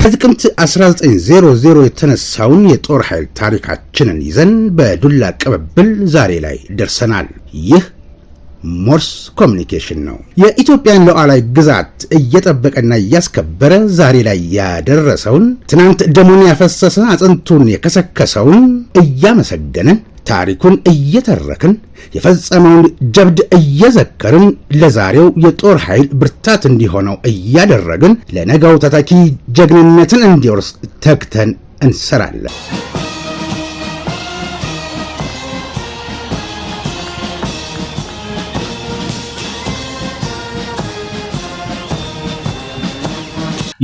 በጥቅምት 1900 የተነሳውን የጦር ኃይል ታሪካችንን ይዘን በዱላ ቅብብል ዛሬ ላይ ደርሰናል። ይህ ሞርስ ኮሙኒኬሽን ነው። የኢትዮጵያን ሉዓላዊ ግዛት እየጠበቀና እያስከበረ ዛሬ ላይ ያደረሰውን ትናንት ደሙን ያፈሰሰ አጥንቱን የከሰከሰውን እያመሰገንን ታሪኩን እየተረክን የፈጸመውን ጀብድ እየዘከርን ለዛሬው የጦር ኃይል ብርታት እንዲሆነው እያደረግን ለነገው ተተኪ ጀግንነትን እንዲወርስ ተግተን እንሰራለን።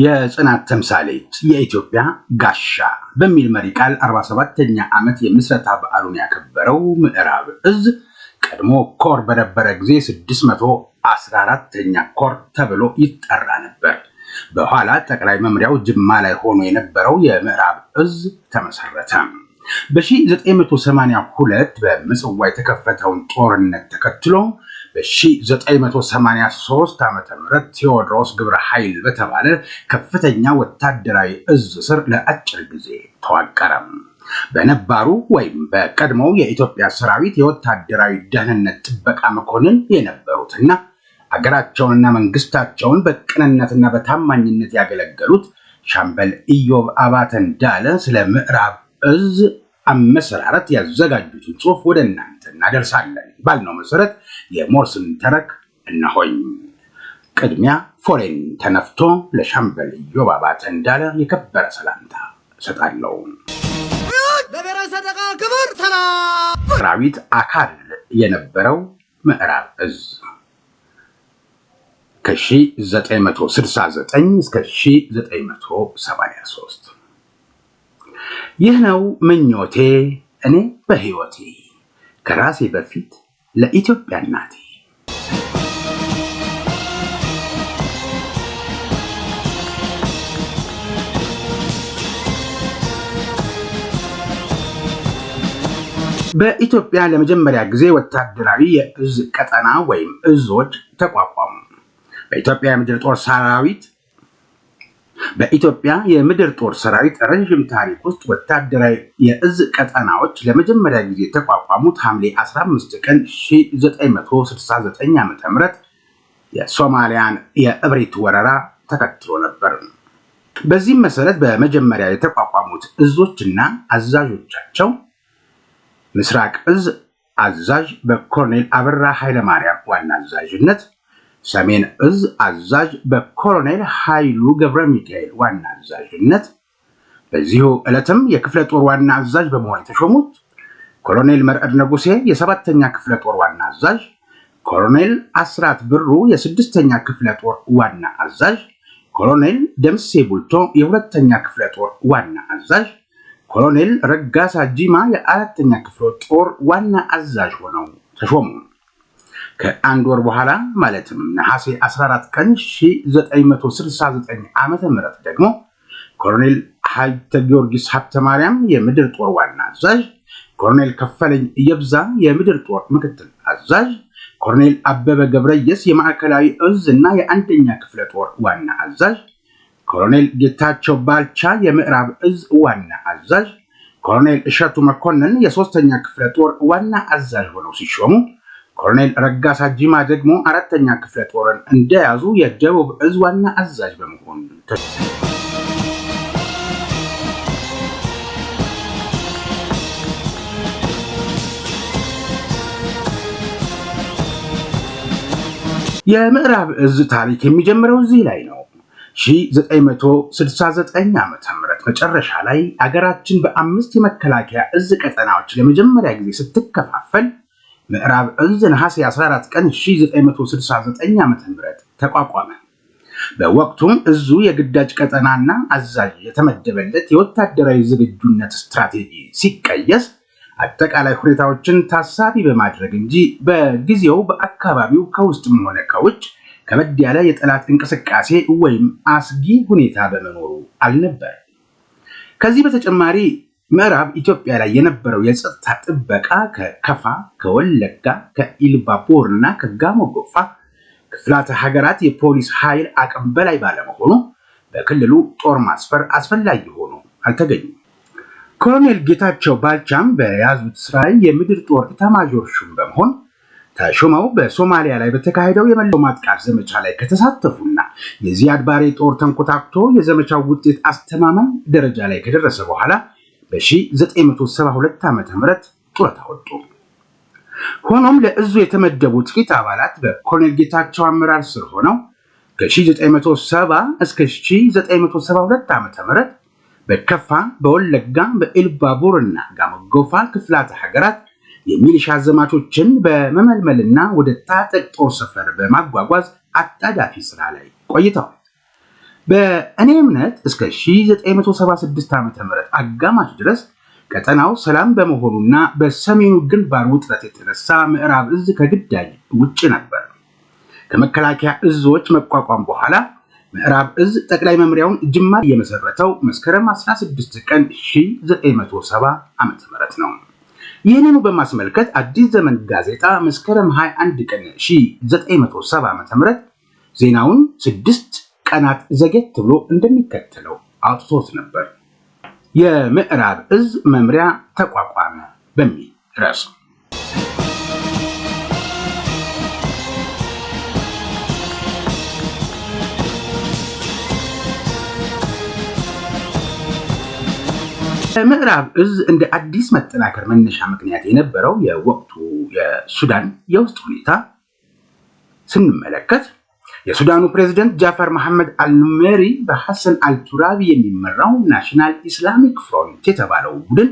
የጽናት ተምሳሌት የኢትዮጵያ ጋሻ በሚል መሪ ቃል 47ኛ ዓመት የምስረታ በዓሉን ያከበረው ምዕራብ እዝ ቀድሞ ኮር በነበረ ጊዜ 614ኛ ኮር ተብሎ ይጠራ ነበር። በኋላ ጠቅላይ መምሪያው ጅማ ላይ ሆኖ የነበረው የምዕራብ እዝ ተመሰረተ። በ1982 በምጽዋ የተከፈተውን ጦርነት ተከትሎ በ1983 ዓመተ ምህረት ቴዎድሮስ ግብረ ኃይል በተባለ ከፍተኛ ወታደራዊ እዝ ስር ለአጭር ጊዜ ተዋቀረ። በነባሩ ወይም በቀድሞው የኢትዮጵያ ሰራዊት የወታደራዊ ደህንነት ጥበቃ መኮንን የነበሩትና አገራቸውንና መንግስታቸውን በቅንነትና በታማኝነት ያገለገሉት ሻምበል ኢዮብ አባተ እንዳለ ስለ ምዕራብ እዝ አመሰራረት ያዘጋጁትን ጽሑፍ ወደ እናንተ እናደርሳለን ባልነው መሰረት የሞርስን ተረክ እነሆኝ። ቅድሚያ ፎሬን ተነፍቶ ለሻምበል ኢዮብ አባተ እንዳለ የከበረ ሰላምታ እሰጣለሁ። ለበረሰደቃ ክብር ሰራዊት አካል የነበረው ምዕራብ እዝ ከ1969 እስከ 1973 ይህ ነው ምኞቴ እኔ በህይወቴ ከራሴ በፊት ለኢትዮጵያ እናቴ። በኢትዮጵያ ለመጀመሪያ ጊዜ ወታደራዊ የእዝ ቀጠና ወይም እዞች ተቋቋሙ። በኢትዮጵያ የምድር ጦር ሰራዊት ረጅም ታሪክ ውስጥ ወታደራዊ የእዝ ቀጠናዎች ለመጀመሪያ ጊዜ የተቋቋሙት ሐምሌ 15 ቀን 1969 ዓ.ም የሶማሊያን የእብሪት ወረራ ተከትሎ ነበር። በዚህም መሰረት በመጀመሪያ የተቋቋሙት እዞችና አዛዦቻቸው ምስራቅ እዝ አዛዥ በኮሎኔል አበራ ኃይለማርያም ዋና አዛዥነት፣ ሰሜን እዝ አዛዥ በኮሎኔል ኃይሉ ገብረ ሚካኤል ዋና አዛዥነት፣ በዚሁ ዕለትም የክፍለ ጦር ዋና አዛዥ በመሆን የተሾሙት ኮሎኔል መርዕድ ንጉሴ የ7ኛ ክፍለ ጦር ዋና አዛዥ፣ ኮሎኔል አስራት ብሩ የ6ኛ ክፍለ ጦር ዋና አዛዥ፣ ኮሎኔል ደምሴ ቡልቶ የ2ኛ ክፍለ ጦር ዋና አዛዥ፣ ኮሎኔል ረጋሳ ጂማ የ4ኛ ክፍለ ጦር ዋና አዛዥ ሆነው ተሾሙ። ከአንድ ወር በኋላ ማለትም ነሐሴ 14 ቀን 1969 ዓመተ ምህረት ደግሞ ኮሎኔል ሀብተ ጊዮርጊስ ሀብተ ማርያም የምድር ጦር ዋና አዛዥ፣ ኮሎኔል ከፈለኝ የብዛ የምድር ጦር ምክትል አዛዥ፣ ኮሎኔል አበበ ገብረየስ የማዕከላዊ እዝ እና የ1ኛ ክፍለ ጦር ዋና አዛዥ፣ ኮሎኔል ጌታቸው ባልቻ የምዕራብ እዝ ዋና አዛዥ፣ ኮሎኔል እሸቱ መኮንን የ3ኛ ክፍለ ጦር ዋና አዛዥ ሆነው ሲሾሙ ኮሎኔል ረጋሳ ጂማ ደግሞ 4ኛ ክፍለ ጦርን እንደያዙ የደቡብ እዝ ዋና አዛዥ በመሆን የምዕራብ እዝ ታሪክ የሚጀምረው እዚህ ላይ ነው። 1969 ዓመተ ምህረት መጨረሻ ላይ አገራችን በ5 የመከላከያ እዝ ቀጠናዎች ለመጀመሪያ ጊዜ ስትከፋፈል ምዕራብ እዝ ነሐሴ 14 ቀን 1969 ዓመተ ምህረት ተቋቋመ። በወቅቱም እዙ የግዳጅ ቀጠናና አዛዥ የተመደበለት የወታደራዊ ዝግጁነት ስትራቴጂ ሲቀየስ አጠቃላይ ሁኔታዎችን ታሳቢ በማድረግ እንጂ በጊዜው በአካባቢው ከውስጥም ሆነ ከውጭ ከበድ ያለ የጠላት እንቅስቃሴ ወይም አስጊ ሁኔታ በመኖሩ አልነበር። ከዚህ በተጨማሪ ምዕራብ ኢትዮጵያ ላይ የነበረው የጸጥታ ጥበቃ ከከፋ፣ ከወለጋ፣ ከኢሉባቦር እና ከጋሞ ጎፋ ክፍላተ ሀገራት የፖሊስ ኃይል አቅም በላይ ባለመሆኑ በክልሉ ጦር ማስፈር አስፈላጊ ሆኖ አልተገኘም። ኮሎኔል ጌታቸው ባልቻም በያዙት ስራ የምድር ጦር ኢታማዦር ሹም በመሆን ተሾመው በሶማሊያ ላይ በተካሄደው የመልሶ ማጥቃት ዘመቻ ላይ ከተሳተፉና የዚያድ ባሬ ጦር ተንኮታክቶ የዘመቻው ውጤት አስተማማኝ ደረጃ ላይ ከደረሰ በኋላ በ1972 ዓ.ም ጡረታ ወጡ። ሆኖም ለእዙ የተመደቡ ጥቂት አባላት በኮሎኔል ጌታቸው አመራር ስር ሆነው ከ1970 እስከ 1972 ዓ.ም በከፋ፣ በወለጋ፣ በኢሉባቡርና ጋሞጎፋ ክፍላተ ሀገራት የሚሊሻ ዘማቾችን በመመልመልና ወደ ታጠቅ ጦር ሰፈር በማጓጓዝ አጣዳፊ ስራ ላይ ቆይተዋል። በእኔ እምነት እስከ 1976 ዓ.ም አጋማሽ ድረስ ቀጠናው ሰላም በመሆኑና በሰሜኑ ግንባር ውጥረት የተነሳ ምዕራብ እዝ ከግዳጅ ውጭ ነበር። ከመከላከያ እዞች መቋቋም በኋላ ምዕራብ እዝ ጠቅላይ መምሪያውን ጅማ የመሰረተው መስከረም 16 ቀን 1970 ዓ.ም ነው። ይህንኑ በማስመልከት አዲስ ዘመን ጋዜጣ መስከረም 21 ቀን 1970 ዓ.ም ዜናውን 6 ቀናት ዘግየት ብሎ እንደሚከተለው አውጥቶት ነበር። የምዕራብ እዝ መምሪያ ተቋቋመ በሚል ርዕስ ምዕራብ እዝ እንደ አዲስ መጠናከር መነሻ ምክንያት የነበረው የወቅቱ የሱዳን የውስጥ ሁኔታ ስንመለከት የሱዳኑ ፕሬዝዳንት ጃፈር መሐመድ አልኑሜሪ በሐሰን አልቱራቢ የሚመራው ናሽናል ኢስላሚክ ፍሮንት የተባለው ቡድን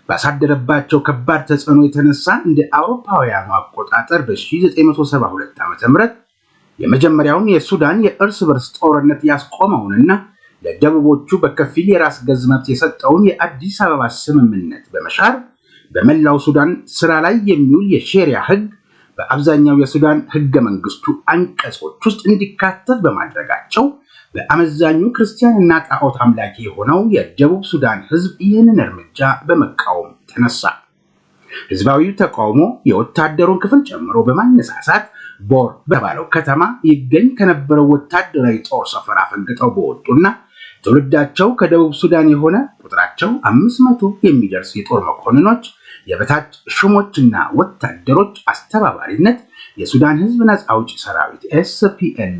ባሳደረባቸው ከባድ ተጽዕኖ የተነሳ እንደ አውሮፓውያኑ አቆጣጠር በ1972 ዓ.ም የመጀመሪያውን የሱዳን የእርስ በርስ ጦርነት ያስቆመውንና ለደቡቦቹ በከፊል የራስ ገዝ መብት የሰጠውን የአዲስ አበባ ስምምነት በመሻር በመላው ሱዳን ስራ ላይ የሚውል የሼሪያ ህግ በአብዛኛው የሱዳን ህገ መንግስቱ አንቀጾች ውስጥ እንዲካተት በማድረጋቸው በአመዛኙ ክርስቲያንና ጣዖት አምላኪ የሆነው የደቡብ ሱዳን ህዝብ ይህንን እርምጃ በመቃወም ተነሳ። ህዝባዊው ተቃውሞ የወታደሩን ክፍል ጨምሮ በማነሳሳት ቦር በተባለው ከተማ ይገኝ ከነበረው ወታደራዊ ጦር ሰፈር አፈንግጠው በወጡና ትውልዳቸው ከደቡብ ሱዳን የሆነ ቁጥራቸው 500 የሚደርስ የጦር መኮንኖች፣ የበታች ሹሞችና ወታደሮች አስተባባሪነት የሱዳን ህዝብ ነፃ አውጪ ሰራዊት SPLA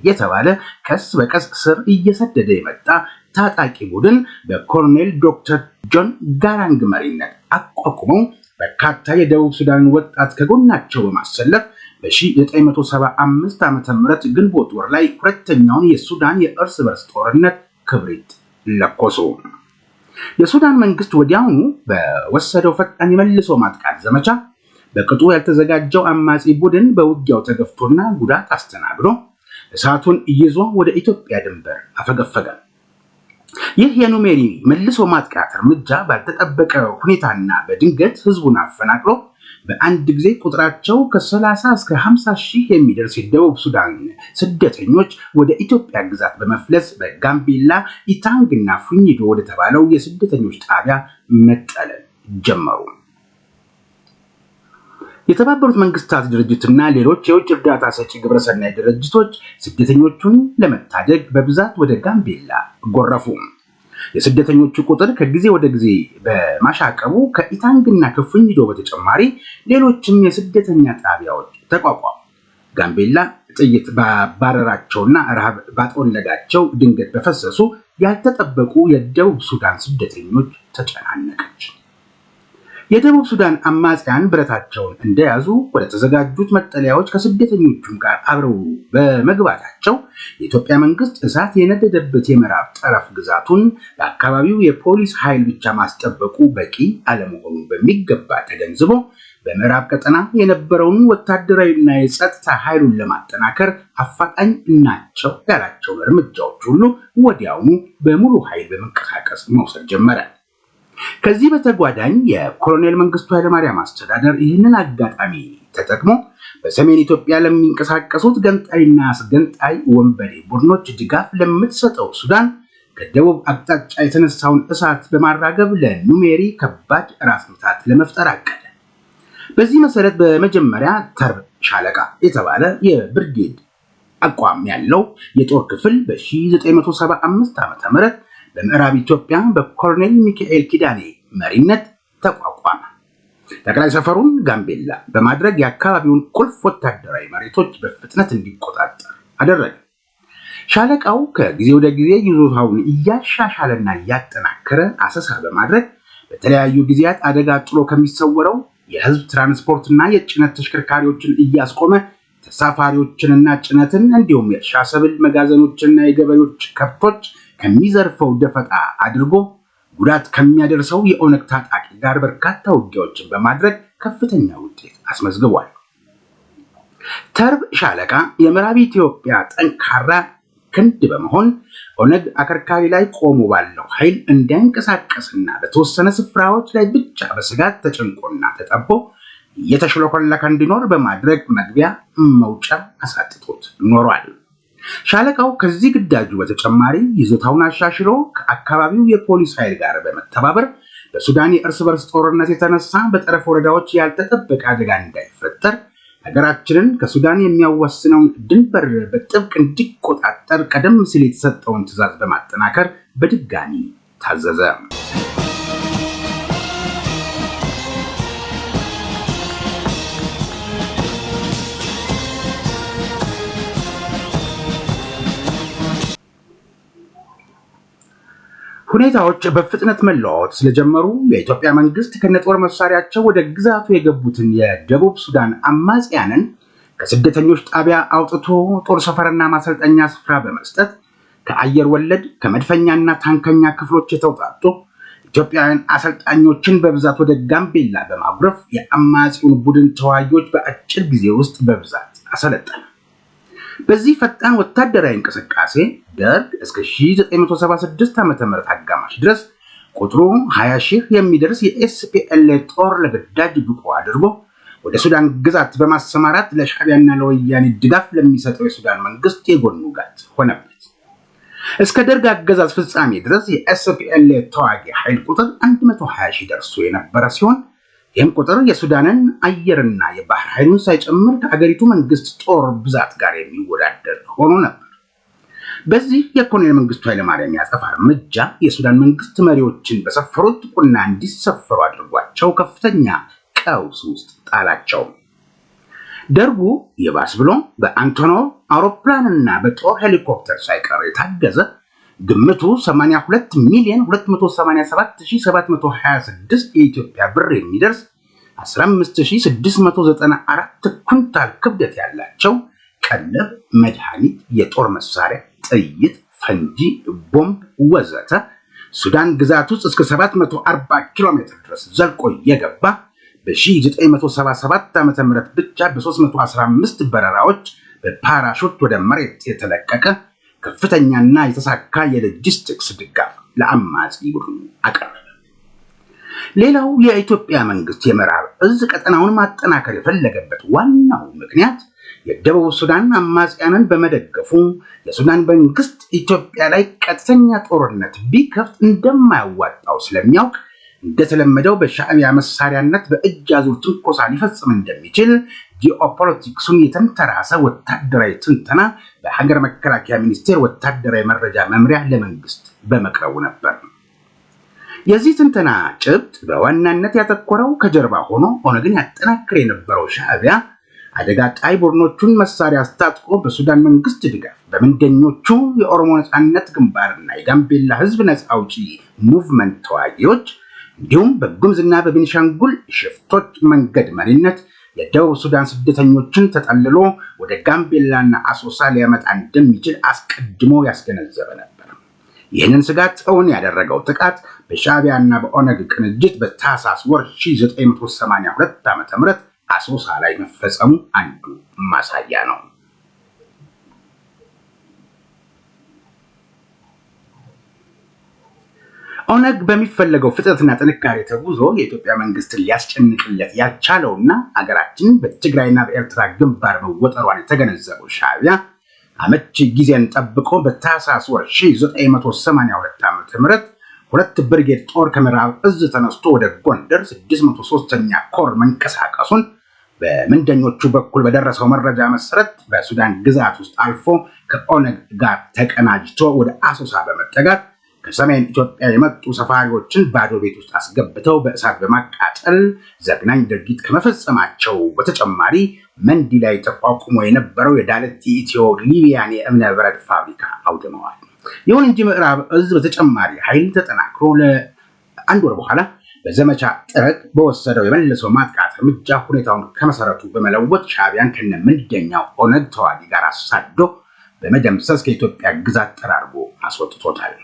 የተባለ ቀስ በቀስ ስር እየሰደደ የመጣ ታጣቂ ቡድን በኮሎኔል ዶክተር ጆን ጋራንግ መሪነት አቋቁመው በርካታ የደቡብ ሱዳን ወጣት ከጎናቸው በማሰለፍ በ1975 ዓ.ም ግንቦት ወር ላይ ሁለተኛውን የሱዳን የእርስ በርስ ጦርነት ክብሪት ለኮሱ። የሱዳን መንግስት ወዲያውኑ በወሰደው ፈጣን የመልሶ ማጥቃት ዘመቻ በቅጡ ያልተዘጋጀው አማጺ ቡድን በውጊያው ተገፍቶና ጉዳት አስተናግዶ እሳቱን ይዞ ወደ ኢትዮጵያ ድንበር አፈገፈገ። ይህ የኑሜሪ መልሶ ማጥቃት እርምጃ ባልተጠበቀ ሁኔታና በድንገት ህዝቡን አፈናቅሎ በአንድ ጊዜ ቁጥራቸው ከ30 እስከ 50 ሺህ የሚደርስ የደቡብ ሱዳን ስደተኞች ወደ ኢትዮጵያ ግዛት በመፍለስ በጋምቤላ ኢታንግና ፉኝዶ ወደ ተባለው የስደተኞች ጣቢያ መጠለል ጀመሩ። የተባበሩት መንግስታት ድርጅትና ሌሎች የውጭ እርዳታ ሰጪ ግብረሰናይ ድርጅቶች ስደተኞቹን ለመታደግ በብዛት ወደ ጋምቤላ ጎረፉ። የስደተኞቹ ቁጥር ከጊዜ ወደ ጊዜ በማሻቀቡ ከኢታንግና ከፉኝዶ በተጨማሪ ሌሎችም የስደተኛ ጣቢያዎች ተቋቋሙ። ጋምቤላ ጥይት ባባረራቸውና ረሃብ ባጠወለጋቸው ድንገት በፈሰሱ ያልተጠበቁ የደቡብ ሱዳን ስደተኞች ተጨናነቀች። የደቡብ ሱዳን አማጽያን ብረታቸውን እንደያዙ ወደ ተዘጋጁት መጠለያዎች ከስደተኞቹም ጋር አብረው በመግባታቸው የኢትዮጵያ መንግስት እሳት የነደደበት የምዕራብ ጠረፍ ግዛቱን በአካባቢው የፖሊስ ኃይል ብቻ ማስጠበቁ በቂ አለመሆኑን በሚገባ ተገንዝቦ በምዕራብ ቀጠና የነበረውን ወታደራዊና የጸጥታ ኃይሉን ለማጠናከር አፋጣኝ ናቸው ያላቸውን እርምጃዎች ሁሉ ወዲያውኑ በሙሉ ኃይል በመንቀሳቀስ መውሰድ ጀመረ። ከዚህ በተጓዳኝ የኮሎኔል መንግስቱ ኃይለማርያም አስተዳደር ይህንን አጋጣሚ ተጠቅሞ በሰሜን ኢትዮጵያ ለሚንቀሳቀሱት ገንጣይና አስገንጣይ ወንበዴ ቡድኖች ድጋፍ ለምትሰጠው ሱዳን ከደቡብ አቅጣጫ የተነሳውን እሳት በማራገብ ለኑሜሪ ከባድ ራስ ምታት ለመፍጠር አቀደ። በዚህ መሰረት በመጀመሪያ ተርብ ሻለቃ የተባለ የብርጌድ አቋም ያለው የጦር ክፍል በ1975 ዓ.ም በምዕራብ ኢትዮጵያ በኮሎኔል ሚካኤል ኪዳኔ መሪነት ተቋቋመ። ጠቅላይ ሰፈሩን ጋምቤላ በማድረግ የአካባቢውን ቁልፍ ወታደራዊ መሬቶች በፍጥነት እንዲቆጣጠር አደረገ። ሻለቃው ከጊዜ ወደ ጊዜ ይዞታውን እያሻሻለና እያጠናከረ አሰሳ በማድረግ በተለያዩ ጊዜያት አደጋ ጥሎ ከሚሰወረው የህዝብ ትራንስፖርትና የጭነት ተሽከርካሪዎችን እያስቆመ ተሳፋሪዎችንና ጭነትን እንዲሁም የእርሻ ሰብል መጋዘኖችንና የገበሬዎች ከብቶች ከሚዘርፈው ደፈጣ አድርጎ ጉዳት ከሚያደርሰው የኦነግ ታጣቂ ጋር በርካታ ውጊያዎችን በማድረግ ከፍተኛ ውጤት አስመዝግቧል። ተርብ ሻለቃ የምዕራብ ኢትዮጵያ ጠንካራ ክንድ በመሆን ኦነግ አከርካሪ ላይ ቆሞ ባለው ኃይል እንዲንቀሳቀስና በተወሰነ ስፍራዎች ላይ ብቻ በስጋት ተጨንቆና ተጠቦ እየተሽለኮለከ እንዲኖር በማድረግ መግቢያ መውጫ አሳጥቶት ኖሯል። ሻለቃው ከዚህ ግዳጁ በተጨማሪ ይዞታውን አሻሽሎ ከአካባቢው የፖሊስ ኃይል ጋር በመተባበር በሱዳን የእርስ በርስ ጦርነት የተነሳ በጠረፍ ወረዳዎች ያልተጠበቀ አደጋ እንዳይፈጠር ሀገራችንን ከሱዳን የሚያዋስነውን ድንበር በጥብቅ እንዲቆጣጠር ቀደም ሲል የተሰጠውን ትዕዛዝ በማጠናከር በድጋሚ ታዘዘ። ሁኔታዎች በፍጥነት መለዋወጥ ስለጀመሩ የኢትዮጵያ መንግስት ከነጦር መሳሪያቸው ወደ ግዛቱ የገቡትን የደቡብ ሱዳን አማጽያንን ከስደተኞች ጣቢያ አውጥቶ ጦር ሰፈርና ማሰልጠኛ ስፍራ በመስጠት ከአየር ወለድ ከመድፈኛና ታንከኛ ክፍሎች የተውጣጡ ኢትዮጵያውያን አሰልጣኞችን በብዛት ወደ ጋምቤላ በማጉረፍ የአማጺውን ቡድን ተዋጊዎች በአጭር ጊዜ ውስጥ በብዛት አሰለጠነ። በዚህ ፈጣን ወታደራዊ እንቅስቃሴ ደርግ እስከ 1976 ዓ.ም አጋማሽ ድረስ ቁጥሩ 20,000 የሚደርስ የኤስፒኤልኤ ጦር ለግዳጅ ብቁ አድርጎ ወደ ሱዳን ግዛት በማሰማራት ለሻዕቢያና ለወያኔ ድጋፍ ለሚሰጠው የሱዳን መንግስት የጎን ውጋት ሆነበት። እስከ ደርግ አገዛዝ ፍጻሜ ድረስ የኤስፒኤልኤ ተዋጊ ኃይል ቁጥር 120,000 ደርሶ የነበረ ሲሆን ይህም ቁጥር የሱዳንን አየርና የባህር ኃይሉን ሳይጨምር ከአገሪቱ መንግስት ጦር ብዛት ጋር የሚወዳደር ሆኖ ነበር። በዚህ የኮሎኔል መንግስቱ ኃይለማርያም ያጸፋ እርምጃ የሱዳን መንግስት መሪዎችን በሰፈሩት ቁና እንዲሰፈሩ አድርጓቸው ከፍተኛ ቀውስ ውስጥ ጣላቸው። ደርጉ የባስ ብሎ በአንቶኖቭ አውሮፕላንና በጦር ሄሊኮፕተር ሳይቀር የታገዘ ግምቱ 82,287,726 የኢትዮጵያ ብር የሚደርስ 15,694 ኩንታል ክብደት ያላቸው ቀለብ፣ መድኃኒት፣ የጦር መሳሪያ፣ ጥይት፣ ፈንጂ፣ ቦምብ ወዘተ ሱዳን ግዛት ውስጥ እስከ 740 ኪሎ ሜትር ድረስ ዘልቆ የገባ በ1977 ዓ.ም ብቻ በ315 በረራዎች በፓራሹት ወደ መሬት የተለቀቀ ከፍተኛና የተሳካ የሎጂስቲክስ ድጋፍ ለአማጺ ቡድኑ አቀረበ። ሌላው የኢትዮጵያ መንግስት የምዕራብ እዝ ቀጠናውን ማጠናከር የፈለገበት ዋናው ምክንያት የደቡብ ሱዳን አማጺያንን በመደገፉ የሱዳን መንግስት ኢትዮጵያ ላይ ቀጥተኛ ጦርነት ቢከፍት እንደማያዋጣው ስለሚያውቅ እንደተለመደው በሻዕቢያ መሳሪያነት በእጅ አዙር ትንኮሳ ሊፈጽም እንደሚችል ጂኦፖለቲክሱን የተንተራሰ ወታደራዊ ትንተና በሀገር መከላከያ ሚኒስቴር ወታደራዊ መረጃ መምሪያ ለመንግስት በመቅረቡ ነበር። የዚህ ትንተና ጭብጥ በዋናነት ያተኮረው ከጀርባ ሆኖ ኦነግን ያጠናክር የነበረው ሻዕቢያ አደጋ ጣይ ቡድኖቹን መሳሪያ አስታጥቆ በሱዳን መንግስት ድጋፍ በምንደኞቹ የኦሮሞ ነጻነት ግንባርና የጋምቤላ ህዝብ ነጻ አውጪ ሙቭመንት ተዋጊዎች እንዲሁም በጉምዝና በቤኒሻንጉል ሽፍቶች መንገድ መሪነት የደቡብ ሱዳን ስደተኞችን ተጠልሎ ወደ ጋምቤላና አሶሳ ሊያመጣ እንደሚችል አስቀድሞ ያስገነዘበ ነበር። ይህንን ስጋት እውን ያደረገው ጥቃት በሻዕቢያና በኦነግ ቅንጅት በታህሳስ ወር 1982 ዓ.ም አሶሳ ላይ መፈጸሙ አንዱ ማሳያ ነው። ኦነግ በሚፈለገው ፍጥነትና ጥንካሬ ተጉዞ የኢትዮጵያ መንግስትን ሊያስጨንቅለት ያልቻለውና አገራችን በትግራይና በኤርትራ ግንባር መወጠሯን የተገነዘበው ሻዕቢያ አመቺ ጊዜን ጠብቆ በታህሳስ ወር 1982 ዓ.ም ሁለት ብርጌድ ጦር ከምዕራብ እዝ ተነስቶ ወደ ጎንደር 603ኛ ኮር መንቀሳቀሱን በምንደኞቹ በኩል በደረሰው መረጃ መሰረት በሱዳን ግዛት ውስጥ አልፎ ከኦነግ ጋር ተቀናጅቶ ወደ አሶሳ በመጠጋት ከሰሜን ኢትዮጵያ የመጡ ሰፋሪዎችን ባዶ ቤት ውስጥ አስገብተው በእሳት በማቃጠል ዘግናኝ ድርጊት ከመፈጸማቸው በተጨማሪ መንዲ ላይ ተቋቁሞ የነበረው የዳለቲ ኢትዮ ሊቢያን የእብነ በረድ ፋብሪካ አውድመዋል። ይሁን እንጂ ምዕራብ እዝ በተጨማሪ ኃይል ተጠናክሮ ለአንድ ወር በኋላ በዘመቻ ጥረቅ በወሰደው የመልሶ ማጥቃት እርምጃ ሁኔታውን ከመሰረቱ በመለወጥ ሻዕቢያን ከነምንደኛው ኦነግ ተዋጊ ጋር አሳዶ በመደምሰስ ከኢትዮጵያ ግዛት ጠራርጎ አስወጥቶታል።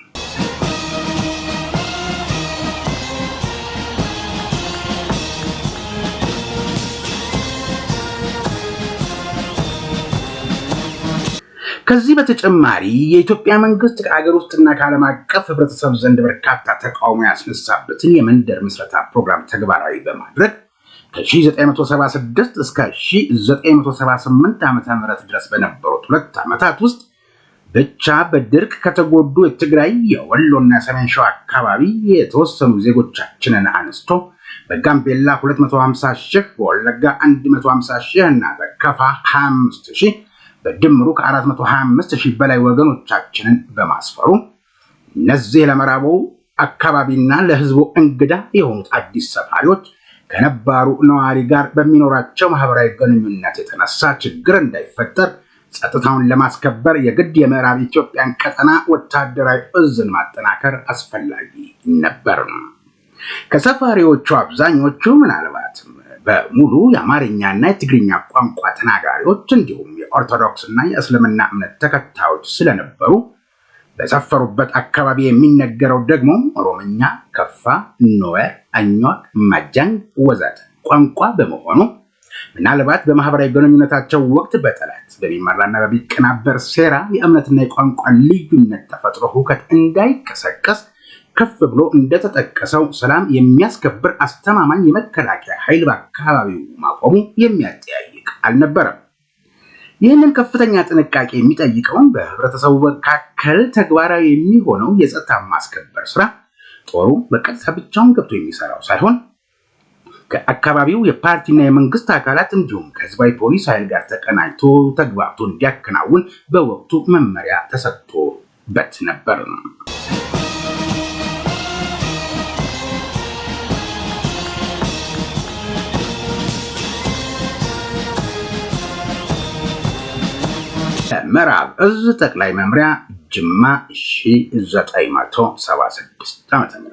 ከዚህ በተጨማሪ የኢትዮጵያ መንግስት ከአገር ውስጥና ከዓለም አቀፍ ህብረተሰብ ዘንድ በርካታ ተቃውሞ ያስነሳበትን የመንደር ምስረታ ፕሮግራም ተግባራዊ በማድረግ ከ1976 እስከ 1978 ዓ.ም ድረስ በነበሩት 2 ዓመታት ውስጥ ብቻ በድርቅ ከተጎዱ የትግራይ የወሎና ሰሜን ሸዋ አካባቢ የተወሰኑ ዜጎቻችንን አንስቶ በጋምቤላ 250 ሺህ፣ በወለጋ 150 ሺህ እና በከፋ 25 ሺህ በድምሩ ከ425 ሺህ በላይ ወገኖቻችንን በማስፈሩ እነዚህ ለምዕራቡ አካባቢና ለህዝቡ እንግዳ የሆኑት አዲስ ሰፋሪዎች ከነባሩ ነዋሪ ጋር በሚኖራቸው ማህበራዊ ግንኙነት የተነሳ ችግር እንዳይፈጠር ጸጥታውን ለማስከበር የግድ የምዕራብ ኢትዮጵያን ቀጠና ወታደራዊ እዝን ማጠናከር አስፈላጊ ነበር። ከሰፋሪዎቹ አብዛኞቹ ምናልባትም በሙሉ የአማርኛና የትግርኛ ቋንቋ ተናጋሪዎች እንዲሁም የኦርቶዶክስ እና የእስልምና እምነት ተከታዮች ስለነበሩ በሰፈሩበት አካባቢ የሚነገረው ደግሞ ኦሮምኛ፣ ከፋ፣ ኖዌር፣ አኟክ፣ ማጃንግ ወዘተ ቋንቋ በመሆኑ ምናልባት በማህበራዊ ግንኙነታቸው ወቅት በጠላት በሚመራና በሚቀናበር ሴራ የእምነትና የቋንቋ ልዩነት ተፈጥሮ ሁከት እንዳይቀሰቀስ ከፍ ብሎ እንደተጠቀሰው ሰላም የሚያስከብር አስተማማኝ የመከላከያ ኃይል በአካባቢው ማቆሙ የሚያጠያይቅ አልነበረም። ይህንን ከፍተኛ ጥንቃቄ የሚጠይቀውን በህብረተሰቡ መካከል ተግባራዊ የሚሆነው የጸጥታ ማስከበር ስራ ጦሩ በቀጥታ ብቻውን ገብቶ የሚሰራው ሳይሆን ከአካባቢው የፓርቲና የመንግስት አካላት እንዲሁም ከህዝባዊ ፖሊስ ኃይል ጋር ተቀናጅቶ ተግባብቶ እንዲያከናውን በወቅቱ መመሪያ ተሰጥቶበት ነበር። ምዕራብ እዝ ጠቅላይ መምሪያ ጅማ 1976 ዓ.ም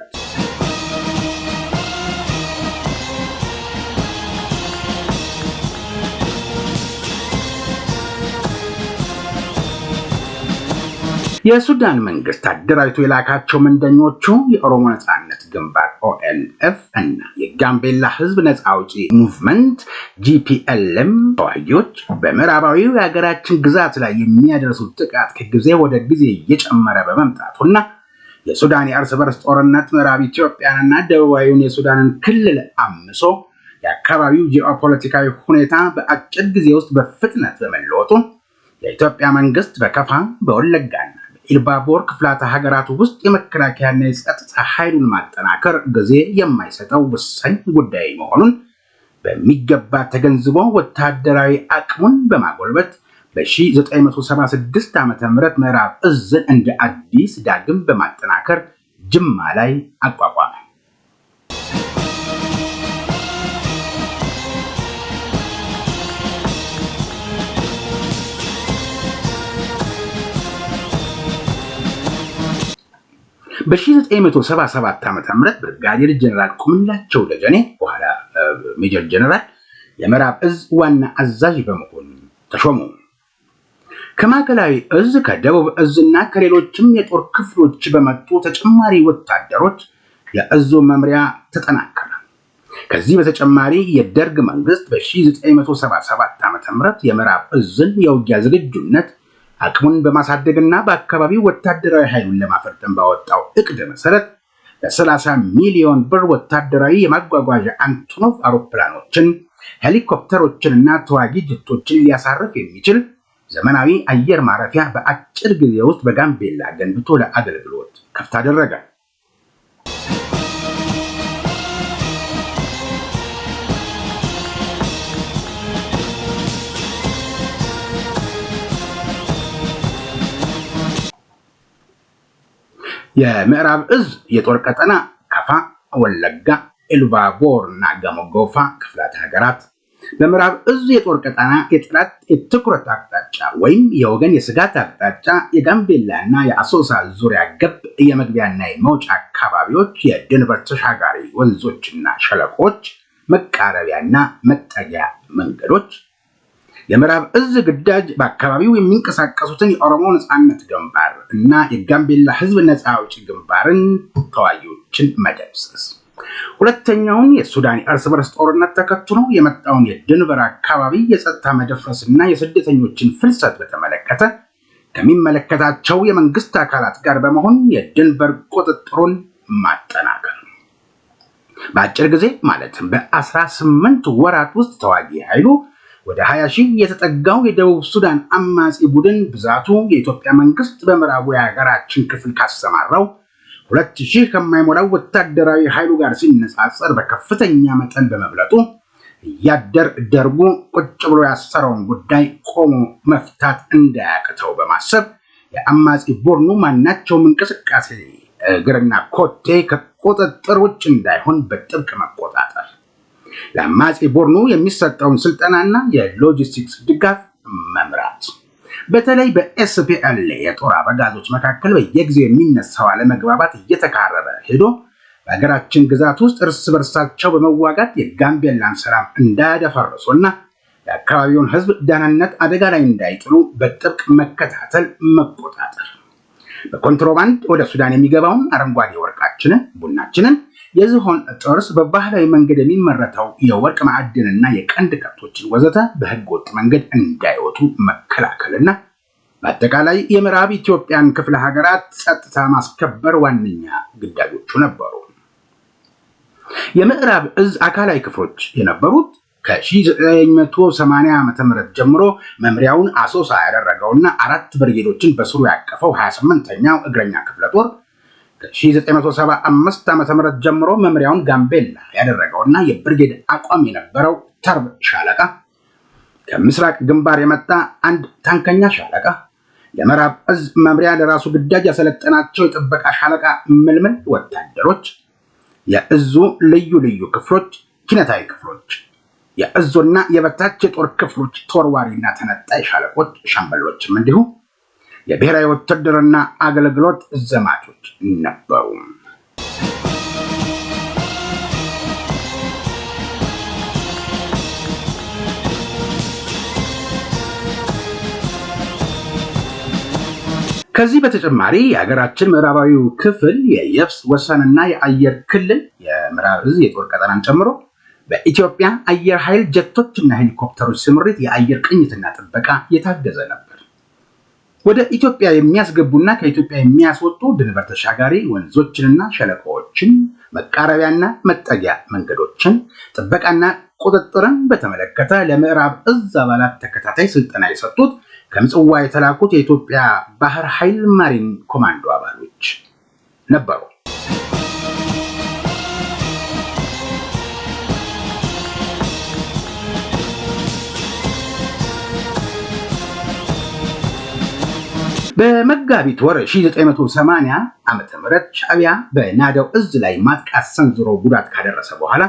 የሱዳን መንግስት አደራጅቶ የላካቸው መንደኞቹ የኦሮሞ ነጻነት ግንባር ኦኤልኤፍ እና የጋምቤላ ህዝብ ነጻ አውጪ ሙቭመንት ጂፒኤልኤም ተዋጊዎች በምዕራባዊው የሀገራችን ግዛት ላይ የሚያደርሱት ጥቃት ከጊዜ ወደ ጊዜ እየጨመረ በመምጣቱና የሱዳን የእርስ በርስ ጦርነት ምዕራብ ኢትዮጵያንና ደቡባዊውን የሱዳንን ክልል አምሶ የአካባቢው ጂኦፖለቲካዊ ሁኔታ በአጭር ጊዜ ውስጥ በፍጥነት በመለወጡ የኢትዮጵያ መንግስት በከፋ በወለጋና ኢልባቦር ክፍላተ ሀገራት ውስጥ የመከላከያና የጸጥታ ኃይሉን ማጠናከር ጊዜ የማይሰጠው ወሳኝ ጉዳይ መሆኑን በሚገባ ተገንዝቦ ወታደራዊ አቅሙን በማጎልበት በ1976 ዓ.ም ምዕራብ እዝን እንደ አዲስ ዳግም በማጠናከር ጅማ ላይ አቋቋመ። በ1977 ዓ.ም ብርጋዴር ጀነራል ቁምላቸው ደጀኔ በኋላ ሜጀር ጀነራል የምዕራብ እዝ ዋና አዛዥ በመሆን ተሾሙ። ከማዕከላዊ እዝ ከደቡብ እዝና ከሌሎችም የጦር ክፍሎች በመጡ ተጨማሪ ወታደሮች የእዙ መምሪያ ተጠናከረ። ከዚህ በተጨማሪ የደርግ መንግስት በ1977 ዓ.ም የምዕራብ እዝን የውጊያ ዝግጁነት አቅሙን በማሳደግና በአካባቢው ወታደራዊ ኃይሉን ለማፈርጠም ባወጣው እቅድ መሰረት በ30 ሚሊዮን ብር ወታደራዊ የማጓጓዣ አንቶኖቭ አውሮፕላኖችን፣ ሄሊኮፕተሮችንና ተዋጊ ጀቶችን ሊያሳርፍ የሚችል ዘመናዊ አየር ማረፊያ በአጭር ጊዜ ውስጥ በጋምቤላ ገንብቶ ለአገልግሎት ክፍት አደረገ። የምዕራብ እዝ የጦር ቀጠና ከፋ፣ ወለጋ፣ ኢሉባቦር እና ጋሞጎፋ ክፍላተ ሀገራት በምዕራብ እዝ የጦር ቀጠና የጠላት የትኩረት አቅጣጫ ወይም የወገን የስጋት አቅጣጫ የጋምቤላና የአሶሳ ዙሪያ ገብ የመግቢያና የመውጫ አካባቢዎች የድንበር ተሻጋሪ ወንዞችና ሸለቆች መቃረቢያና መጠጊያ መንገዶች የምዕራብ እዝ ግዳጅ በአካባቢው የሚንቀሳቀሱትን የኦሮሞ ነጻነት ግንባር እና የጋምቤላ ህዝብ ነጻ አውጪ ግንባርን ተዋጊዎችን መደምሰስ ሁለተኛውን የሱዳን እርስ በርስ ጦርነት ተከትሎ የመጣውን የድንበር አካባቢ የጸጥታ መደፍረስና የስደተኞችን ፍልሰት በተመለከተ ከሚመለከታቸው የመንግስት አካላት ጋር በመሆን የድንበር ቁጥጥሩን ማጠናከር በአጭር ጊዜ ማለትም በ18 ወራት ውስጥ ተዋጊ ኃይሉ ወደ 20,000 የተጠጋው የደቡብ ሱዳን አማጺ ቡድን ብዛቱ የኢትዮጵያ መንግስት በምዕራቡ የሀገራችን ክፍል ካሰማራው 2,000 ከማይሞላው ወታደራዊ ኃይሉ ጋር ሲነጻጸር በከፍተኛ መጠን በመብለጡ ያደር ደርቡ ቁጭ ብሎ ያሰረውን ጉዳይ ቆሞ መፍታት እንዳያቅተው በማሰብ የአማጺ ቡድኑ ማናቸውም እንቅስቃሴ እግርና ኮቴ ከቁጥጥር ውጭ እንዳይሆን በጥብቅ መቆጣጠር ለአማጺ ቡድኑ የሚሰጠውን ስልጠናና የሎጂስቲክስ ድጋፍ መምራት በተለይ በኤስፒኤል የጦር አበጋዞች መካከል በየጊዜው የሚነሳው አለመግባባት እየተካረረ ሄዶ በሀገራችን ግዛት ውስጥ እርስ በርሳቸው በመዋጋት የጋምቤላን ሰላም እንዳያደፈርሱና የአካባቢውን ህዝብ ደህንነት አደጋ ላይ እንዳይጥሉ በጥብቅ መከታተል መቆጣጠር በኮንትሮባንድ ወደ ሱዳን የሚገባውን አረንጓዴ ወርቃችንን ቡናችንን የዝሆን ጥርስ በባህላዊ መንገድ የሚመረተው የወርቅ ማዕድንና የቀንድ ከብቶችን ወዘተ በህገወጥ መንገድ እንዳይወጡ መከላከልና በአጠቃላይ የምዕራብ ኢትዮጵያን ክፍለ ሀገራት ጸጥታ ማስከበር ዋነኛ ግዳጆቹ ነበሩ። የምዕራብ እዝ አካላዊ ክፍሎች የነበሩት ከ1980 ዓ.ም ጀምሮ መምሪያውን አሶሳ ያደረገውና 4 ብርጌዶችን በስሩ ያቀፈው 28ኛው እግረኛ ክፍለ ጦር ከ1975 ዓ.ም ጀምሮ መምሪያውን ጋምቤላ ያደረገውና የብርጌድ አቋም የነበረው ተርብ ሻለቃ ከምስራቅ ግንባር የመጣ አንድ ታንከኛ ሻለቃ የምዕራብ እዝ መምሪያ ለራሱ ግዳጅ ያሰለጠናቸው የጥበቃ ሻለቃ ምልምል ወታደሮች የእዙ ልዩ ልዩ ክፍሎች ኪነታዊ ክፍሎች የእዙና የበታች የጦር ክፍሎች ተወርዋሪና ተነጣይ ሻለቆች ሻምበሎችም እንዲሁ የብሔራዊ ውትድርና አገልግሎት ዘማቾች ነበሩ። ከዚህ በተጨማሪ የሀገራችን ምዕራባዊው ክፍል የየብስ ወሰንና የአየር ክልል የምዕራብ እዝ የጦር ቀጠናን ጨምሮ በኢትዮጵያ አየር ኃይል ጀቶችና ሄሊኮፕተሮች ስምሪት የአየር ቅኝትና ጥበቃ የታገዘ ነበር። ወደ ኢትዮጵያ የሚያስገቡና ከኢትዮጵያ የሚያስወጡ ድንበር ተሻጋሪ ወንዞችንና ሸለቆዎችን መቃረቢያና መጠጊያ መንገዶችን ጥበቃና ቁጥጥርን በተመለከተ ለምዕራብ እዝ አባላት ተከታታይ ስልጠና የሰጡት ከምጽዋ የተላኩት የኢትዮጵያ ባህር ኃይል ማሪን ኮማንዶ አባሎች ነበሩ። በመጋቢት ወር 1980 ዓመተ ምህረት ሻዕቢያ በናደው እዝ ላይ ማጥቃት ሰንዝሮ ጉዳት ካደረሰ በኋላ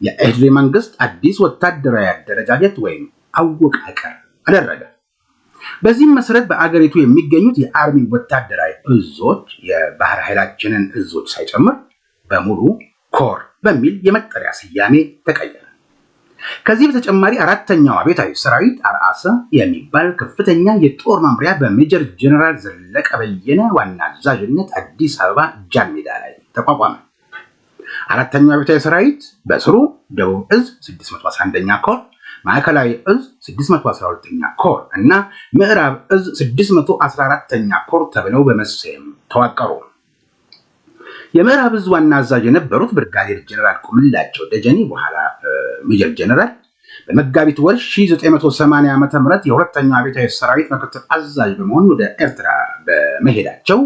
የኢህአዴግ መንግስት አዲስ ወታደራዊ አደረጃጀት ወይም አወቃቀር አደረገ። በዚህም መሰረት በአገሪቱ የሚገኙት የአርሚ ወታደራዊ እዞች የባህር ኃይላችንን እዞች ሳይጨምር በሙሉ ኮር በሚል የመጠሪያ ስያሜ ተቀየረ። ከዚህ በተጨማሪ አራተኛው አብዮታዊ ሰራዊት አርአሰ የሚባል ከፍተኛ የጦር መምሪያ በሜጀር ጀነራል ዘለቀ በየነ ዋና አዛዥነት አዲስ አበባ ጃን ሜዳ ላይ ተቋቋመ። አራተኛው አብዮታዊ ሰራዊት በስሩ ደቡብ እዝ 611ኛ ኮር፣ ማዕከላዊ እዝ 612ኛ ኮር እና ምዕራብ እዝ 614ኛ ኮር ተብለው በመሰየም ተዋቀሩ። የምዕራብ እዝ ዋና አዛዥ የነበሩት ብርጋዴር ጀነራል ቁምላቸው ደጀኔ በኋላ ሜጀር ጀነራል በመጋቢት ወር 1980 ዓ.ም የሁለተኛው አብዮታዊ ሰራዊት ምክትል አዛዥ በመሆን ወደ ኤርትራ በመሄዳቸው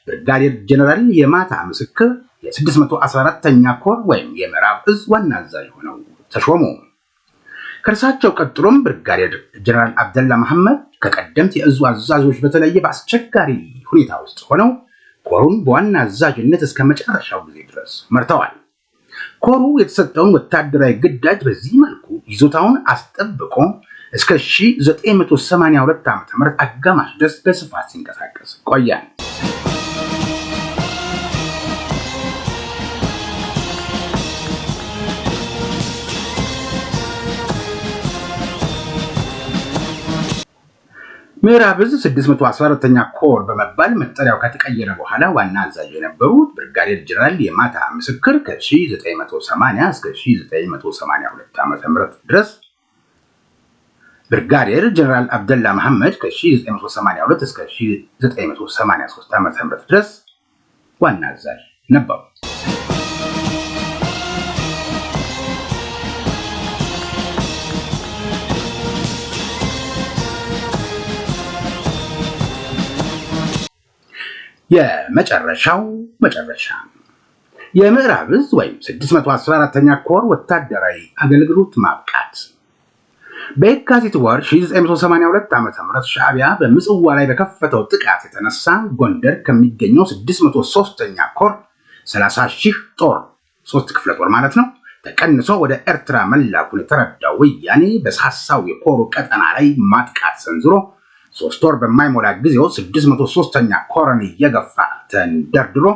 ብርጋዴር ጀነራል የማታ ምስክር የ614ኛ ኮር ወይም የምዕራብ እዝ ዋና አዛዥ ሆነው ተሾሙ። ከእርሳቸው ቀጥሎም ብርጋዴር ጀነራል አብደላ መሐመድ ከቀደምት የእዙ አዛዦች በተለየ በአስቸጋሪ ሁኔታ ውስጥ ሆነው ኮሩን በዋና አዛዥነት እስከ መጨረሻው ጊዜ ድረስ መርተዋል። ኮሩ የተሰጠውን ወታደራዊ ግዳጅ በዚህ መልኩ ይዞታውን አስጠብቆ እስከ 1982 ዓ.ም አጋማሽ ድረስ በስፋት ሲንቀሳቀስ ቆየ። ምዕራብ ዕዝ 614ኛ ኮር በመባል መጠሪያው ከተቀየረ በኋላ ዋና አዛዥ የነበሩት ብርጋዴር ጀነራል የማታ ምስክር ከ1980 እስከ 1982 ዓ.ም ድረስ፣ ብርጋዴር ጀነራል አብደላ መሐመድ ከ1982 እስከ 1983 ዓ.ም ድረስ ዋና አዛዥ ነበሩ። የመጨረሻው መጨረሻ የምዕራብ ዕዝ ወይም 614ኛ ኮር ወታደራዊ አገልግሎት ማብቃት። በየካቲት ወር 1982 ዓ.ም ሻዕቢያ በምጽዋ ላይ በከፈተው ጥቃት የተነሳ ጎንደር ከሚገኘው 603ኛ ኮር 30,000 ጦር 3 ክፍለ ጦር ማለት ነው ተቀንሶ ወደ ኤርትራ መላኩን የተረዳው ወያኔ በሳሳው የኮሩ ቀጠና ላይ ማጥቃት ሰንዝሮ 3 ወር በማይሞላ ጊዜው 603ኛ ኮርን እየገፋ ተንደርድሮ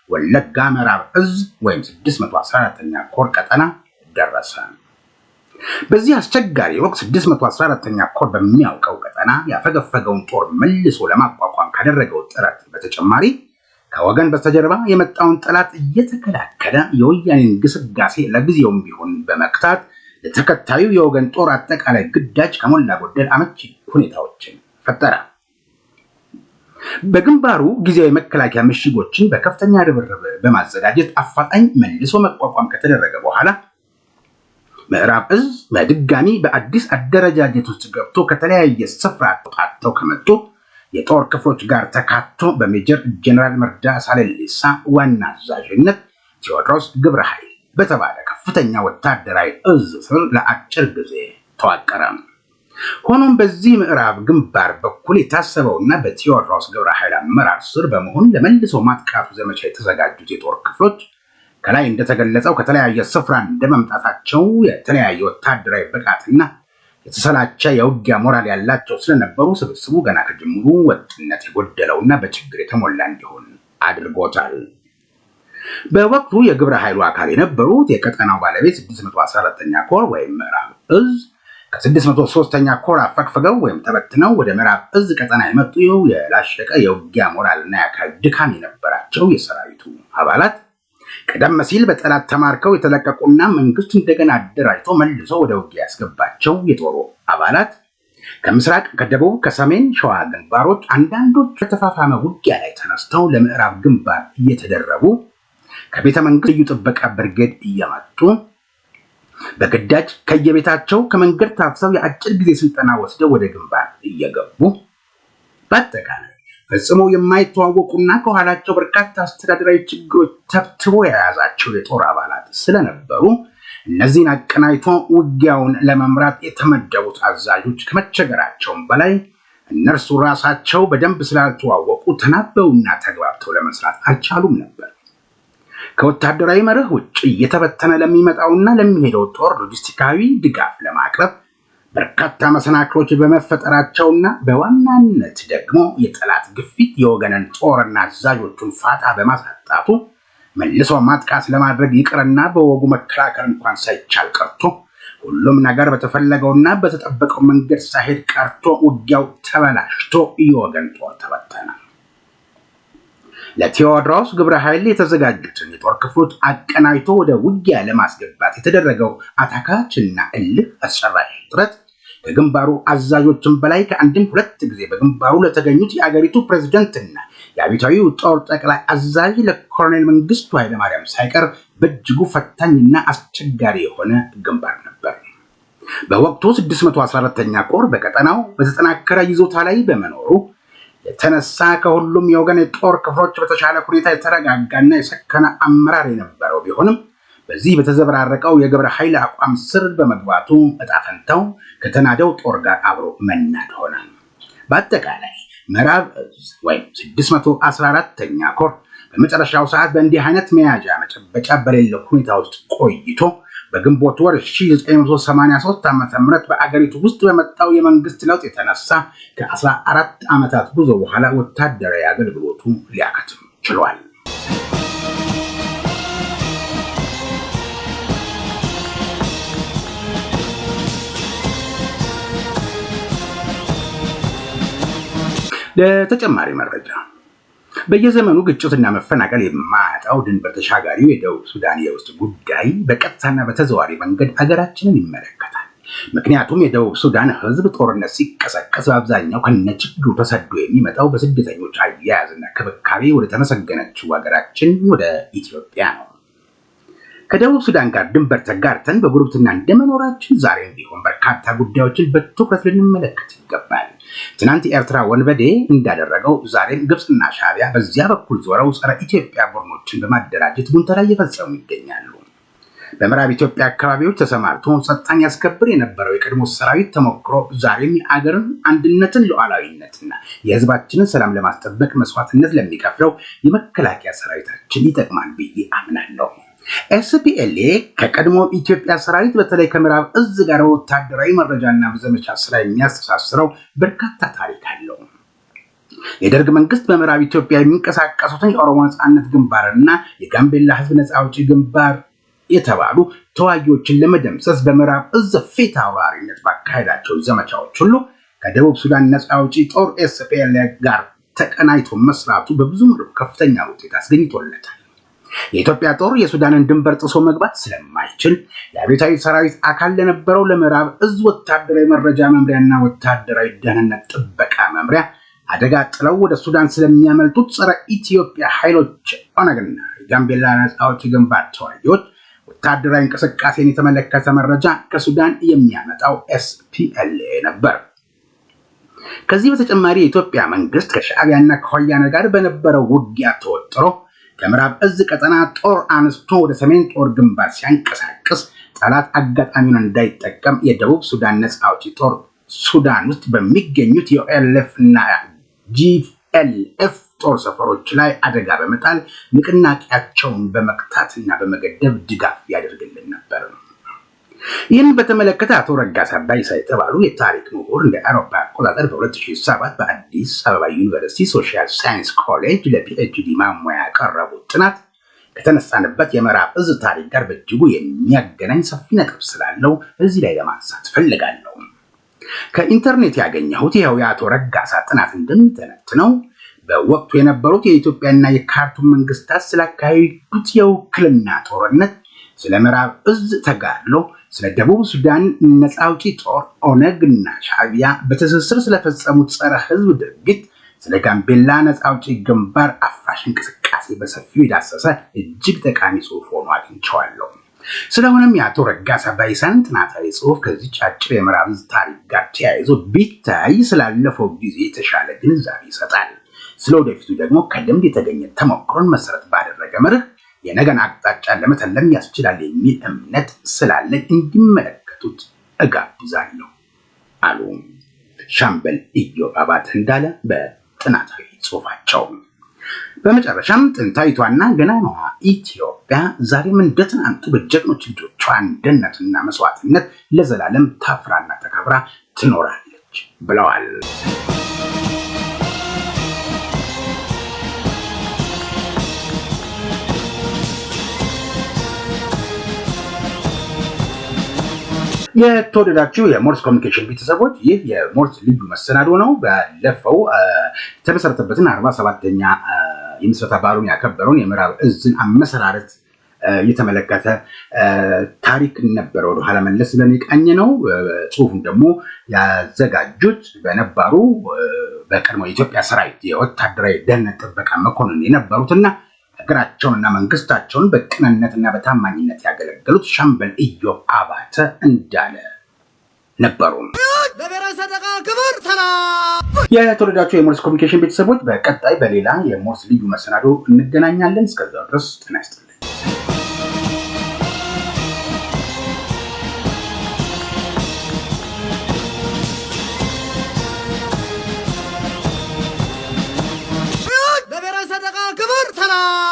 ወለጋ ምዕራብ ዕዝ ወይም 614ኛ ኮር ቀጠና ደረሰ። በዚህ አስቸጋሪ ወቅት 614ኛ ኮር በሚያውቀው ቀጠና ያፈገፈገውን ጦር መልሶ ለማቋቋም ካደረገው ጥረት በተጨማሪ ከወገን በስተጀርባ የመጣውን ጠላት እየተከላከለ የወያኔን ግስጋሴ ለጊዜውም ቢሆን በመክታት ለተከታዩ የወገን ጦር አጠቃላይ ግዳጅ ከሞላ ጎደል አመቺ ሁኔታዎችን ፈጠረ። በግንባሩ ጊዜያዊ መከላከያ ምሽጎችን በከፍተኛ ርብርብ በማዘጋጀት አፋጣኝ መልሶ መቋቋም ከተደረገ በኋላ ምዕራብ ዕዝ በድጋሚ በአዲስ አደረጃጀት ውስጥ ገብቶ ከተለያየ ስፍራ ተውጣጥተው ከመጡ የጦር ክፍሎች ጋር ተካቶ በሜጀር ጀነራል መርዳሳ ሌሊሳ ዋና አዛዥነት ቴዎድሮስ ግብረ ኃይል በተባለ ከፍተኛ ወታደራዊ ዕዝ ስር ለአጭር ጊዜ ተዋቀረ። ሆኖም በዚህ ምዕራብ ግንባር በኩል የታሰበውና በቴዎድሮስ ግብረ ኃይል አመራር ስር በመሆን ለመልሶ ማጥቃቱ ዘመቻ የተዘጋጁት የጦር ክፍሎች ከላይ እንደተገለጸው ከተለያየ ስፍራ እንደመምጣታቸው የተለያየ ወታደራዊ ብቃትና የተሰላቸ የውጊያ ሞራል ያላቸው ስለነበሩ ስብስቡ ገና ከጅምሩ ወጥነት የጎደለውና በችግር የተሞላ እንዲሆን አድርጎታል። በወቅቱ የግብረ ኃይሉ አካል የነበሩት የቀጠናው ባለቤት 614ኛ ኮር ወይም ምዕራብ ዕዝ ከ603ኛ ኮር አፈግፍገው ወይም ተበትነው ወደ ምዕራብ ዕዝ ቀጠና የመጡ የላሸቀ የውጊያ ሞራልና የአካል ድካም የነበራቸው የሰራዊቱ አባላት ቀደም ሲል በጠላት ተማርከው የተለቀቁና መንግስት እንደገና አደራጅቶ መልሶ ወደ ውጊያ ያስገባቸው የጦሩ አባላት ከምስራቅ፣ ከደቡብ፣ ከሰሜን ሸዋ ግንባሮች አንዳንዶች የተፋፋመ ውጊያ ላይ ተነስተው ለምዕራብ ግንባር እየተደረቡ ከቤተ መንግስት ልዩ ጥበቃ ብርጌድ እየመጡ በግዳጅ ከየቤታቸው ከመንገድ ታፍሰው የአጭር ጊዜ ስልጠና ወስደው ወደ ግንባር እየገቡ በአጠቃላይ ፈጽሞ የማይተዋወቁና ከኋላቸው በርካታ አስተዳደራዊ ችግሮች ተብትቦ የያዛቸው የጦር አባላት ስለነበሩ እነዚህን አቀናጅቶ ውጊያውን ለመምራት የተመደቡት አዛዦች ከመቸገራቸውም በላይ እነርሱ ራሳቸው በደንብ ስላልተዋወቁ ተናበውና ተግባብተው ለመስራት አልቻሉም ነበር። ከወታደራዊ መርህ ውጭ እየተበተነ ለሚመጣውና ለሚሄደው ጦር ሎጂስቲካዊ ድጋፍ ለማቅረብ በርካታ መሰናክሎች በመፈጠራቸውና በዋናነት ደግሞ የጠላት ግፊት የወገንን ጦርና አዛዦቹን ፋታ በማሳጣቱ መልሶ ማጥቃት ለማድረግ ይቅርና በወጉ መከላከል እንኳን ሳይቻል ቀርቶ ሁሉም ነገር በተፈለገውና በተጠበቀው መንገድ ሳይሄድ ቀርቶ ውጊያው ተበላሽቶ የወገን ጦር ተበተነ። ለቴዎድሮስ ግብረ ኃይል የተዘጋጁትን የጦር ክፍሎች አቀናጅቶ ወደ ውጊያ ለማስገባት የተደረገው አታካችና እልህ አስጨራሽ ጥረት ከግንባሩ አዛዦችን በላይ ከአንድም ሁለት ጊዜ በግንባሩ ለተገኙት የአገሪቱ ፕሬዝዳንትና የአብዮታዊው ጦር ጠቅላይ አዛዥ ለኮሎኔል መንግስቱ ኃይለማርያም ሳይቀር በእጅጉ ፈታኝና አስቸጋሪ የሆነ ግንባር ነበር። በወቅቱ 614ኛ ኮር በቀጠናው በተጠናከረ ይዞታ ላይ በመኖሩ የተነሳ ከሁሉም የወገን የጦር ክፍሎች በተሻለ ሁኔታ የተረጋጋና የሰከነ አመራር የነበረው ቢሆንም በዚህ በተዘበራረቀው የግብረ ኃይል አቋም ስር በመግባቱ እጣ ፈንታው ከተናደው ጦር ጋር አብሮ መናድ ሆነ። በአጠቃላይ ምዕራብ እዝ ወይም 614ኛ ኮር በመጨረሻው ሰዓት በእንዲህ አይነት መያዣ መጨበጫ በሌለው ሁኔታ ውስጥ ቆይቶ በግንቦት ወር 1983 ዓ.ም በአገሪቱ ውስጥ በመጣው የመንግስት ለውጥ የተነሳ ከ14 ዓመታት ጉዞ በኋላ ወታደራዊ አገልግሎቱ ሊያከትም ችሏል። ለተጨማሪ መረጃ በየዘመኑ ግጭትና መፈናቀል የማያጣው ድንበር ተሻጋሪው የደቡብ ሱዳን የውስጥ ጉዳይ በቀጥታና በተዘዋዋሪ መንገድ አገራችንን ይመለከታል። ምክንያቱም የደቡብ ሱዳን ህዝብ ጦርነት ሲቀሰቀስ በአብዛኛው ከነችግሩ ተሰዶ የሚመጣው በስደተኞች አያያዝና ክብካቤ ወደ ተመሰገነችው ሀገራችን ወደ ኢትዮጵያ ነው። ከደቡብ ሱዳን ጋር ድንበር ተጋርተን በጉርብትና እንደመኖራችን ዛሬም ቢሆን በርካታ ጉዳዮችን በትኩረት ልንመለከት ይገባል። ትናንት የኤርትራ ወንበዴ እንዳደረገው ዛሬም ግብፅና ሻዕቢያ በዚያ በኩል ዞረው ጸረ ኢትዮጵያ ቡድኖችን በማደራጀት ጉንተላ እየፈጸሙ ይገኛሉ። በምዕራብ ኢትዮጵያ አካባቢዎች ተሰማርቶ ጸጥታን ያስከብር የነበረው የቀድሞ ሰራዊት ተሞክሮ ዛሬም የአገርን አንድነትን፣ ሉዓላዊነትና የህዝባችንን ሰላም ለማስጠበቅ መስዋዕትነት ለሚከፍለው የመከላከያ ሰራዊታችን ይጠቅማል ብዬ አምናለሁ። SPLA ከቀድሞ ኢትዮጵያ ሰራዊት በተለይ ከምዕራብ እዝ ጋር ወታደራዊ መረጃና በዘመቻ ስራ የሚያስተሳስረው በርካታ ታሪክ አለው። የደርግ መንግስት በምዕራብ ኢትዮጵያ የሚንቀሳቀሱትን የኦሮሞ ነጻነት ግንባርና የጋምቤላ ህዝብ ነጻ አውጪ ግንባር የተባሉ ተዋጊዎችን ለመደምሰስ በምዕራብ እዝ ፊት አውራሪነት ባካሄዳቸው ዘመቻዎች ሁሉ ከደቡብ ሱዳን ነጻ አውጪ ጦር SPLA ጋር ተቀናይቶ መስራቱ በብዙ መልኩ ከፍተኛ ውጤት አስገኝቶለታል። የኢትዮጵያ ጦር የሱዳንን ድንበር ጥሶ መግባት ስለማይችል የአብዮታዊ ሰራዊት አካል ለነበረው ለምዕራብ እዝ ወታደራዊ መረጃ መምሪያና ወታደራዊ ደህንነት ጥበቃ መምሪያ አደጋ ጥለው ወደ ሱዳን ስለሚያመልጡት ጸረ ኢትዮጵያ ኃይሎች ኦነግና የጋምቤላ ነጻ አውጪ ግንባር ተዋጊዎች ወታደራዊ እንቅስቃሴን የተመለከተ መረጃ ከሱዳን የሚያመጣው SPLA ነበር። ከዚህ በተጨማሪ የኢትዮጵያ መንግስት ከሻዕቢያና ከወያኔ ጋር በነበረው ውጊያ ተወጥሮ ከምዕራብ እዝ ቀጠና ጦር አንስቶ ወደ ሰሜን ጦር ግንባር ሲያንቀሳቅስ ጠላት አጋጣሚውን እንዳይጠቀም የደቡብ ሱዳን ነጻ አውጪ ጦር ሱዳን ውስጥ በሚገኙት የኦኤልኤፍ እና GLF ጦር ሰፈሮች ላይ አደጋ በመጣል ንቅናቄያቸውን በመክታትና በመገደብ ድጋፍ ያደርግልን ነበር። ይህን በተመለከተ አቶ ረጋሳ ባይሳ የተባሉ የታሪክ ምሁር እንደ አውሮፓ አቆጣጠር በ2007 በአዲስ አበባ ዩኒቨርሲቲ ሶሻል ሳይንስ ኮሌጅ ለፒኤችዲ ማሟያ ያቀረቡት ጥናት ከተነሳንበት የምዕራብ እዝ ታሪክ ጋር በእጅጉ የሚያገናኝ ሰፊ ነጥብ ስላለው እዚህ ላይ ለማንሳት ፈልጋለሁ። ከኢንተርኔት ያገኘሁት ይኸው የአቶ ረጋሳ ጥናት እንደሚተነትነው በወቅቱ የነበሩት የኢትዮጵያና የካርቱም መንግስታት ስላካሄዱት የውክልና ጦርነት፣ ስለ ምዕራብ እዝ ተጋድሎ፣ ስለ ደቡብ ሱዳን ነጻ አውጪ ጦር ኦነግና ሻዕቢያ በትስስር ስለፈጸሙት ጸረ ህዝብ ድርጊት፣ ስለ ጋምቤላ ነጻ አውጪ ግንባር አፍራሽ እንቅስቃሴ በሰፊው የዳሰሰ እጅግ ጠቃሚ ጽሑፍ ሆኖ አግኝቼዋለሁ። ስለሆነም የአቶ ረጋሳ ባይሳን ጥናታዊ ጽሑፍ ከዚች አጭር የምዕራብ እዝ ታሪክ ጋር ተያይዞ ቢታይ ስላለፈው ጊዜ የተሻለ ግንዛቤ ይሰጣል። ስለወደፊቱ ደግሞ ከልምድ የተገኘ ተሞክሮን መሰረት ባደረገ መርህ የነገን አቅጣጫ ለመተለም ያስችላል የሚል እምነት ስላለኝ እንዲመለከቱት እጋብዛለሁ አሉ ሻምበል ኢዮብ አባተ እንዳለ በጥናታዊ ጽሑፋቸው። በመጨረሻም ጥንታዊቷና ገናናዋ ኢትዮጵያ ዛሬም እንደ ትናንቱ በጀግኖች ልጆቿ አንድነትና መስዋዕትነት ለዘላለም ታፍራና ተከብራ ትኖራለች ብለዋል። የተወደዳችሁ የሞርስ ኮሚኒኬሽን ቤተሰቦች ይህ የሞርስ ልዩ መሰናዶ ነው። ባለፈው የተመሰረተበትን 47ኛ የምስረታ በዓሉን ያከበረውን የምዕራብ እዝን አመሰራረት የተመለከተ ታሪክ ነበር ወደ ኋላ መለስ ብለን የቃኘ ነው። ጽሁፉን ደግሞ ያዘጋጁት በነባሩ በቀድሞ የኢትዮጵያ ሰራዊት የወታደራዊ ደህንነት ጥበቃ መኮንን የነበሩትና ሀገራቸውንና መንግስታቸውን በቅንነትና በታማኝነት ያገለገሉት ሻምበል ኢዮብ አባተ እንዳለ ነበሩ። የተወደዳችሁ የሞርስ ኮሚኒኬሽን ቤተሰቦች በቀጣይ በሌላ የሞርስ ልዩ መሰናዶ እንገናኛለን። እስከዛው ድረስ ጤና ይስጥልኝ። ሰላም